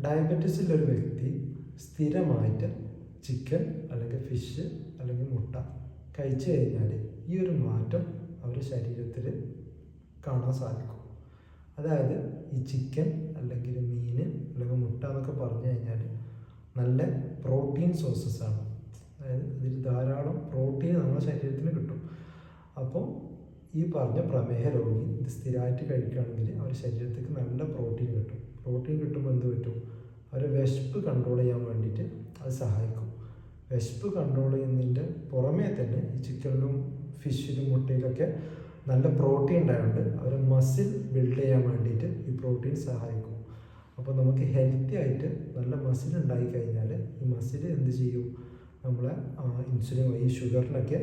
Diabetes ഉള്ളൊരു വ്യക്തി സ്ഥിരമായിട്ട് ചിക്കൻ അല്ലെങ്കിൽ ഫിഷ് അല്ലെങ്കിൽ മുട്ട കഴിച്ചു കഴിഞ്ഞാൽ ഈ ഒരു മാറ്റം അവരുടെ ശരീരത്തിൽ കാണാൻ സാധിക്കും. അതായത് ഈ ചിക്കൻ അല്ലെങ്കിൽ മീൻ അല്ലെങ്കിൽ മുട്ട എന്നൊക്കെ പറഞ്ഞു കഴിഞ്ഞാൽ നല്ല പ്രോട്ടീൻ സോഴ്സസ് ആണ്. അതായത് ഇതിൽ ധാരാളം പ്രോട്ടീൻ നമ്മുടെ ശരീരത്തിന് കിട്ടും. അപ്പോൾ ഈ പറഞ്ഞ പ്രമേഹ രോഗി ഇത് സ്ഥിരമായിട്ട് കഴിക്കുകയാണെങ്കിൽ അവരുടെ ശരീരത്തേക്ക് നല്ല പ്രോട്ടീൻ കിട്ടും. പ്രോട്ടീൻ കിട്ടുമ്പോൾ എന്ത് പറ്റും? അവരെ വിശപ്പ് കൺട്രോൾ ചെയ്യാൻ വേണ്ടിയിട്ട് അത് സഹായിക്കും. വിശപ്പ് കൺട്രോൾ ചെയ്യുന്നതിൻ്റെ പുറമേ തന്നെ ഈ ചിക്കനിലും ഫിഷിലും മുട്ടയിലൊക്കെ നല്ല പ്രോട്ടീൻ ഉണ്ടായതുകൊണ്ട് അവരെ മസിൽ ബിൽഡ് ചെയ്യാൻ വേണ്ടിയിട്ട് ഈ പ്രോട്ടീൻ സഹായിക്കും. അപ്പോൾ നമുക്ക് ഹെൽത്തി ആയിട്ട് നല്ല മസിൽ ഉണ്ടായി കഴിഞ്ഞാൽ ഈ മസിൽ എന്ത് ചെയ്യും? നമ്മളെ ഇൻസുലിൻ ഈ ഷുഗറിനൊക്കെ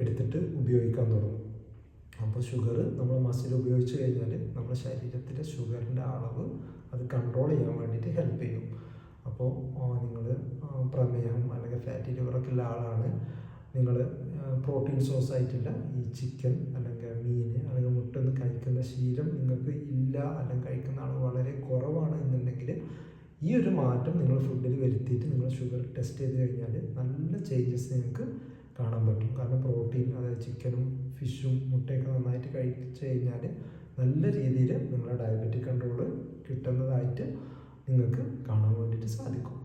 എടുത്തിട്ട് ഉപയോഗിക്കാൻ തുടങ്ങും. അപ്പോൾ ഷുഗർ നമ്മൾ മസിൽ ഉപയോഗിച്ച് കഴിഞ്ഞാൽ നമ്മുടെ ശരീരത്തിലെ ഷുഗറിൻ്റെ അളവ് അത് കൺട്രോൾ ചെയ്യാൻ വേണ്ടിയിട്ട് ഹെൽപ്പ് ചെയ്യും. അപ്പോൾ നിങ്ങൾ പ്രമേഹം അല്ലെങ്കിൽ ഫാറ്റി ലിവറൊക്കെ ഉള്ള ആളാണ്, നിങ്ങൾ പ്രോട്ടീൻ സോഴ്സ് ആയിട്ടുള്ള ഈ ചിക്കൻ അല്ലെങ്കിൽ മീൻ അല്ലെങ്കിൽ മുട്ട ഒന്നും കഴിക്കുന്ന ശീലം നിങ്ങൾക്ക് ഇല്ല, അല്ലെങ്കിൽ കഴിക്കുന്ന ആൾ വളരെ കുറവാണ് എന്നുണ്ടെങ്കിൽ ഈ ഒരു മാറ്റം നിങ്ങൾ ഫുഡിൽ വരുത്തിയിട്ട് നിങ്ങൾ ഷുഗർ ടെസ്റ്റ് ചെയ്ത് കഴിഞ്ഞാൽ നല്ല ചേഞ്ചസ് നിങ്ങൾക്ക് കാണാൻ പറ്റും. കാരണം പ്രോട്ടീൻ, അതായത് ചിക്കനും ഫിഷും മുട്ടയൊക്കെ നന്നായിട്ട് കഴിച്ചു കഴിഞ്ഞാൽ നല്ല രീതിയിൽ നിങ്ങളുടെ ഡയബറ്റിക് കൺട്രോൾ കിട്ടുന്നതായിട്ട് നിങ്ങൾക്ക് കാണാൻ വേണ്ടിയിട്ട് സാധിക്കും.